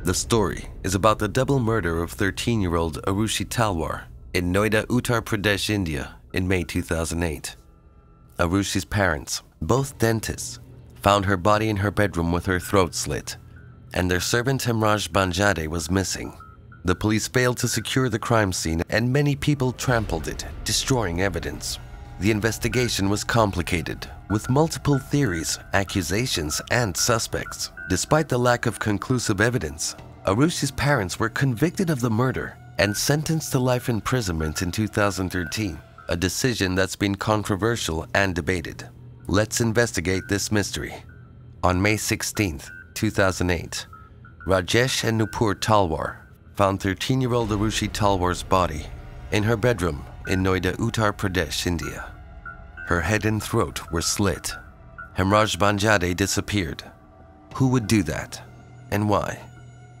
The story is about the double murder of 13-year-old Aarushi Talwar in Noida, Uttar Pradesh, India in May 2008. Aarushi's parents, both dentists, found her body in her bedroom with her throat slit, and their servant Hemraj was missing. The police failed to secure the crime scene and many people trampled it, destroying evidence. The investigation was complicated, with multiple theories, accusations, and suspects. Despite the lack of conclusive evidence, Aarushi's parents were convicted of the murder and sentenced to life imprisonment in 2013, a decision that's been controversial and debated. Let's investigate this mystery. On May 16, 2008, Rajesh and Nupur Talwar found 13-year-old Aarushi Talwar's body in her bedroom in Noida, Uttar Pradesh, India. Her head and throat were slit. Hemraj disappeared. Who would do that, and why?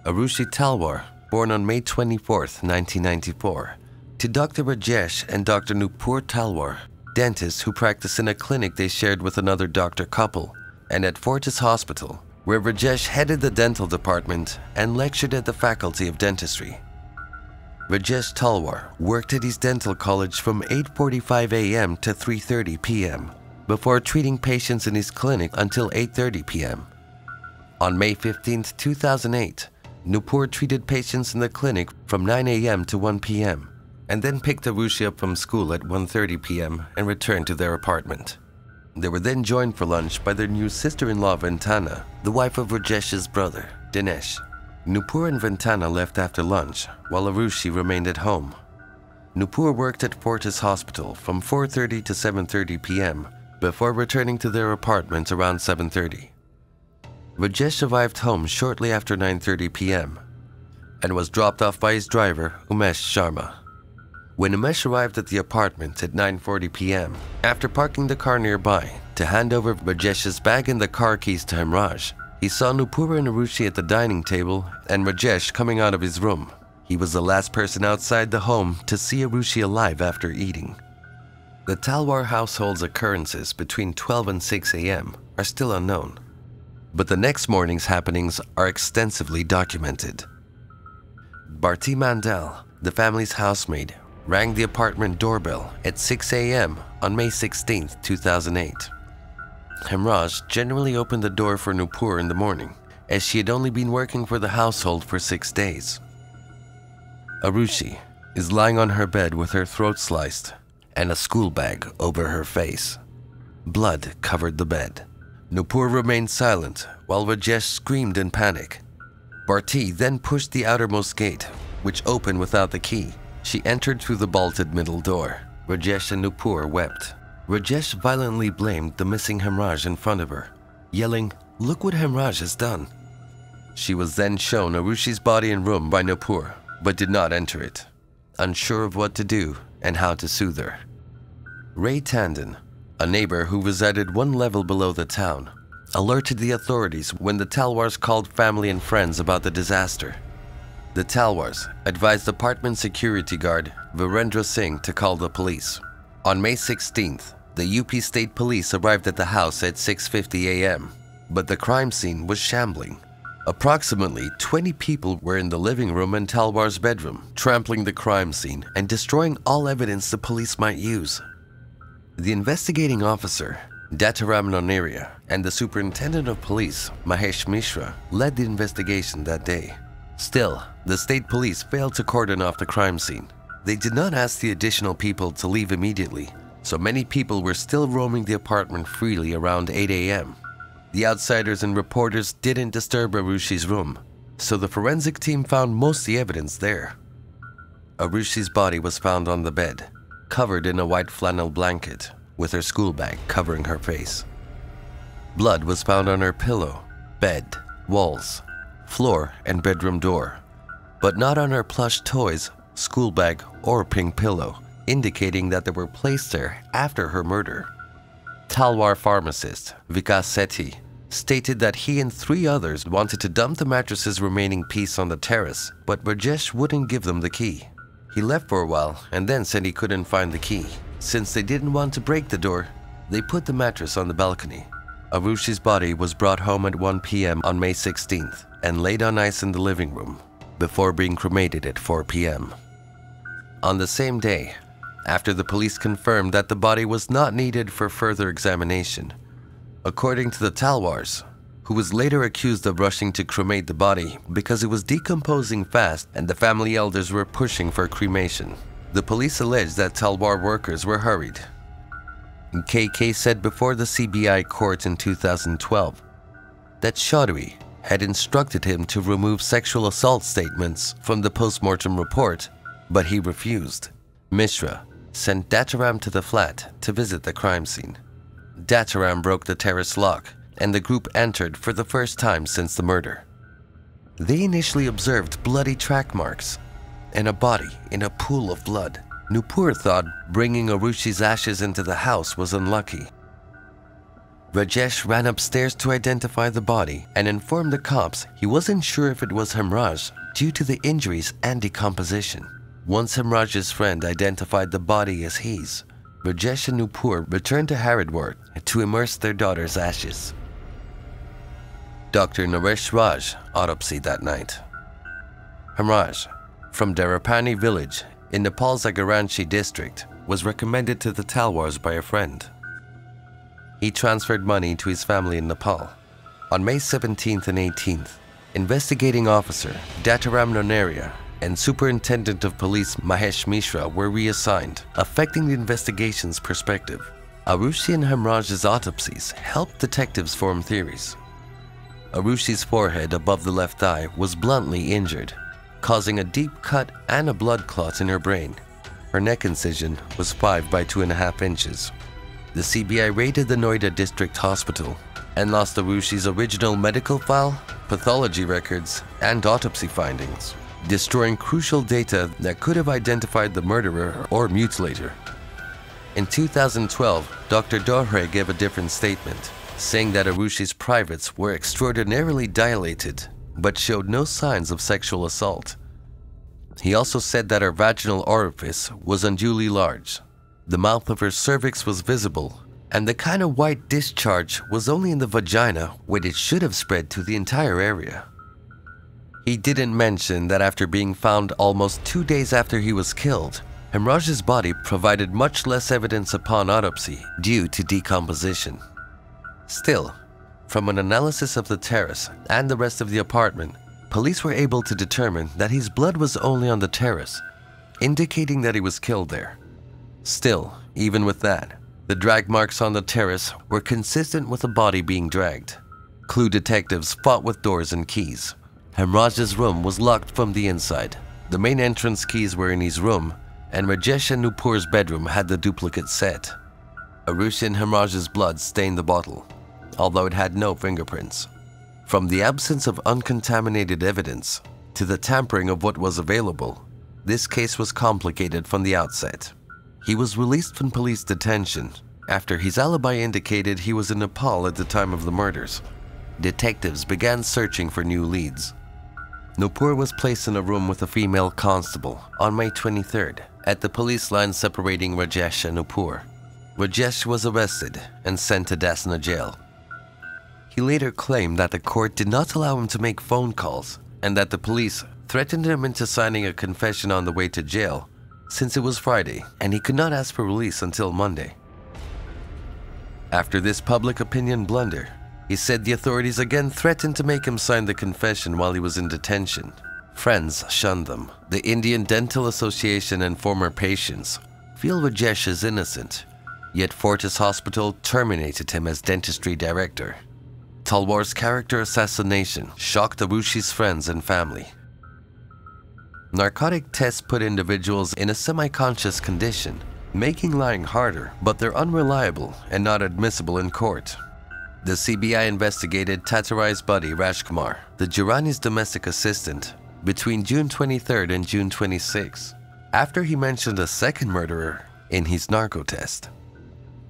Aarushi Talwar, born on May 24, 1994, to Dr. Rajesh and Dr. Nupur Talwar, dentists who practice in a clinic they shared with another doctor couple, and at Fortis Hospital, where Rajesh headed the dental department and lectured at the Faculty of Dentistry. Rajesh Talwar worked at his dental college from 8:45 a.m. to 3:30 p.m. before treating patients in his clinic until 8:30 p.m. On May 15, 2008, Nupur treated patients in the clinic from 9 a.m. to 1 p.m. and then picked Aarushi up from school at 1:30 p.m. and returned to their apartment. They were then joined for lunch by their new sister-in-law Ventana, the wife of Rajesh's brother, Dinesh. Nupur and Ventana left after lunch, while Aarushi remained at home. Nupur worked at Fortis Hospital from 4:30 to 7:30 p.m. before returning to their apartment around 7:30. Rajesh arrived home shortly after 9:30 p.m. and was dropped off by his driver, Umesh Sharma. When Umesh arrived at the apartment at 9:40 p.m., after parking the car nearby to hand over Rajesh's bag and the car keys to Hemraj, he saw Nupur and Aarushi at the dining table and Rajesh coming out of his room. He was the last person outside the home to see Aarushi alive after eating. The Talwar household's occurrences between 12 and 6 a.m. are still unknown, but the next morning's happenings are extensively documented. Bharti Mandal, the family's housemaid, rang the apartment doorbell at 6 a.m. on May 16, 2008. Hemraj generally opened the door for Nupur in the morning, as she had only been working for the household for 6 days. Aarushi is lying on her bed with her throat sliced and a school bag over her face. Blood covered the bed. Nupur remained silent while Rajesh screamed in panic. Bharti then pushed the outermost gate, which opened without the key. She entered through the bolted middle door. Rajesh and Nupur wept. Rajesh violently blamed the missing Hemraj in front of her, yelling, "Look what Hemraj has done." She was then shown Aarushi's body and room by Nupur, but did not enter it, unsure of what to do and how to soothe her. Ray Tandon, a neighbor who resided one level below the town, alerted the authorities when the Talwars called family and friends about the disaster. The Talwars advised apartment security guard Virendra Singh to call the police. On May 16th, the UP State Police arrived at the house at 6:50 a.m., but the crime scene was shambling. Approximately 20 people were in the living room and Talwar's bedroom, trampling the crime scene and destroying all evidence the police might use. The investigating officer, Dataram Noneria, and the superintendent of police, Mahesh Mishra, led the investigation that day. Still, the state police failed to cordon off the crime scene. They did not ask the additional people to leave immediately, so many people were still roaming the apartment freely around 8 a.m. The outsiders and reporters didn't disturb Aarushi's room, so the forensic team found most of the evidence there. Aarushi's body was found on the bed, covered in a white flannel blanket, with her school bag covering her face. Blood was found on her pillow, bed, walls, floor, and bedroom door, but not on her plush toys, school bag, or pink pillow, indicating that they were placed there after her murder. Talwar pharmacist Vikas Sethi stated that he and 3 others wanted to dump the mattress's remaining piece on the terrace, but Rajesh wouldn't give them the key. He left for a while and then said he couldn't find the key. Since they didn't want to break the door, they put the mattress on the balcony. Aarushi's body was brought home at 1 p.m. on May 16th and laid on ice in the living room before being cremated at 4 p.m. On the same day, after the police confirmed that the body was not needed for further examination, according to the Talwars, who was later accused of rushing to cremate the body because it was decomposing fast and the family elders were pushing for cremation. The police alleged that Talwar workers were hurried. KK said before the CBI court in 2012 that Chaudhry had instructed him to remove sexual assault statements from the post-mortem report, but he refused. Mishra sent Dataram to the flat to visit the crime scene. Dataram broke the terrace lock and the group entered for the first time since the murder. They initially observed bloody track marks and a body in a pool of blood. Nupur thought bringing Aarushi's ashes into the house was unlucky. Rajesh ran upstairs to identify the body and informed the cops he wasn't sure if it was Hemraj due to the injuries and decomposition. Once Hemraj's friend identified the body as his, Rajesh and Nupur returned to Haridwar to immerse their daughter's ashes. Dr. Naresh Raj autopsied that night. Hemraj, from Darapani village in Nepal's Agaranchi district, was recommended to the Talwars by a friend. He transferred money to his family in Nepal. On May 17th and 18th, investigating officer Dataram Nonaria and Superintendent of Police Mahesh Mishra were reassigned, affecting the investigation's perspective. Aarushi and Hemraj's autopsies helped detectives form theories. Arushi's forehead above the left eye was bluntly injured, causing a deep cut and a blood clot in her brain. Her neck incision was 5 by 2.5 inches. The CBI raided the Noida District Hospital and lost Arushi's original medical file, pathology records, and autopsy findings, destroying crucial data that could have identified the murderer or mutilator. In 2012, Dr. Dohre gave a different statement, saying that Arushi's privates were extraordinarily dilated but showed no signs of sexual assault. He also said that her vaginal orifice was unduly large. The mouth of her cervix was visible, and the kind of white discharge was only in the vagina when it should have spread to the entire area. He didn't mention that after being found almost 2 days after he was killed, Hemraj's body provided much less evidence upon autopsy due to decomposition. Still, from an analysis of the terrace and the rest of the apartment, police were able to determine that his blood was only on the terrace, indicating that he was killed there. Still, even with that, the drag marks on the terrace were consistent with the body being dragged. Clue detectives fought with doors and keys. Hemraj's room was locked from the inside. The main entrance keys were in his room, and Rajesh and Nupur's bedroom had the duplicate set. Aarushi and Hemraj's blood stained the bottle, although it had no fingerprints. From the absence of uncontaminated evidence to the tampering of what was available, this case was complicated from the outset. He was released from police detention after his alibi indicated he was in Nepal at the time of the murders. Detectives began searching for new leads. Nupur was placed in a room with a female constable on May 23rd at the police line separating Rajesh and Nupur. Rajesh was arrested and sent to Dasna jail. He later claimed that the court did not allow him to make phone calls and that the police threatened him into signing a confession on the way to jail since it was Friday and he could not ask for release until Monday. After this public opinion blunder, he said the authorities again threatened to make him sign the confession while he was in detention. Friends shunned them. The Indian Dental Association and former patients feel Rajesh is innocent, yet Fortis Hospital terminated him as dentistry director. Talwar's character assassination shocked Arushi's friends and family. Narcotic tests put individuals in a semi-conscious condition, making lying harder, but they're unreliable and not admissible in court. The CBI investigated Tatarai's buddy Rajkumar, the Jirani's domestic assistant, between June 23rd and June 26th, after he mentioned a second murderer in his narco test.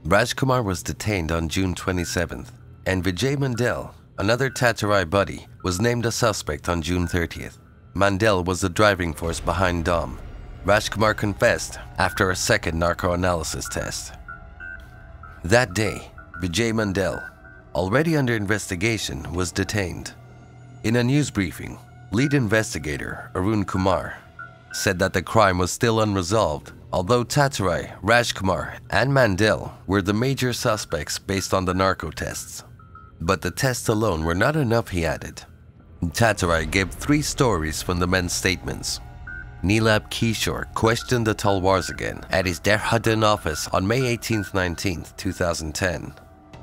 Rajkumar was detained on June 27th, and Vijay Mandel, another Tatarai buddy, was named a suspect on June 30th. Mandel was the driving force behind Dom. Rajkumar confessed after a second narco analysis test. That day, Vijay Mandel, already under investigation, was detained. In a news briefing, lead investigator Arun Kumar said that the crime was still unresolved, although Tatarai, Rajkumar, and Mandel were the major suspects based on the narco tests. But the tests alone were not enough, he added. Tatarai gave 3 stories from the men's statements. Nilab Kishore questioned the Talwars again at his Dehradun office on May 18th-19th, 2010.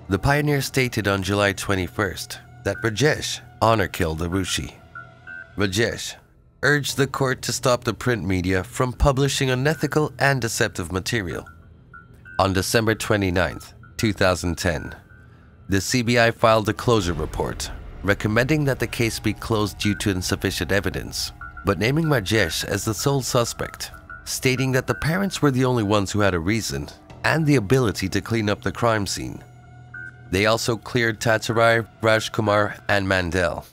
The pioneer stated on July 21st that Rajesh honor-killed Aarushi. Rajesh urged the court to stop the print media from publishing unethical and deceptive material. On December 29th, 2010, the CBI filed a closure report recommending that the case be closed due to insufficient evidence, but naming Rajesh as the sole suspect, stating that the parents were the only ones who had a reason and the ability to clean up the crime scene. They also cleared Tatarai, Rajkumar, and Mandel.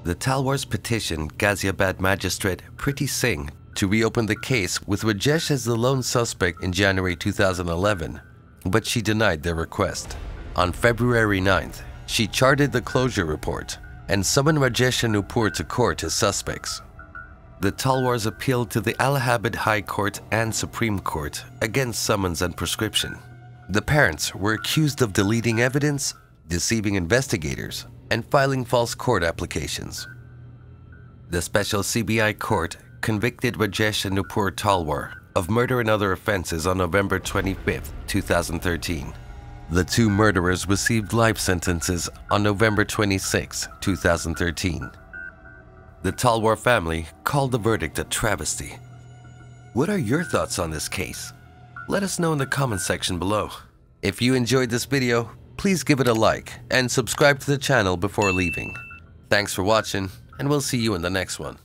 The Talwars petitioned Ghaziabad magistrate Priti Singh to reopen the case with Rajesh as the lone suspect in January 2011, but she denied their request. On February 9th, she charted the closure report and summoned Rajesh and Nupur to court as suspects. The Talwars appealed to the Allahabad High Court and Supreme Court against summons and prescription. The parents were accused of deleting evidence, deceiving investigators, and filing false court applications. The special CBI court convicted Rajesh and Nupur Talwar of murder and other offenses on November 25, 2013. The 2 murderers received life sentences on November 26, 2013. The Talwar family called the verdict a travesty. What are your thoughts on this case? Let us know in the comment section below. If you enjoyed this video, please give it a like and subscribe to the channel before leaving. Thanks for watching, and we'll see you in the next one.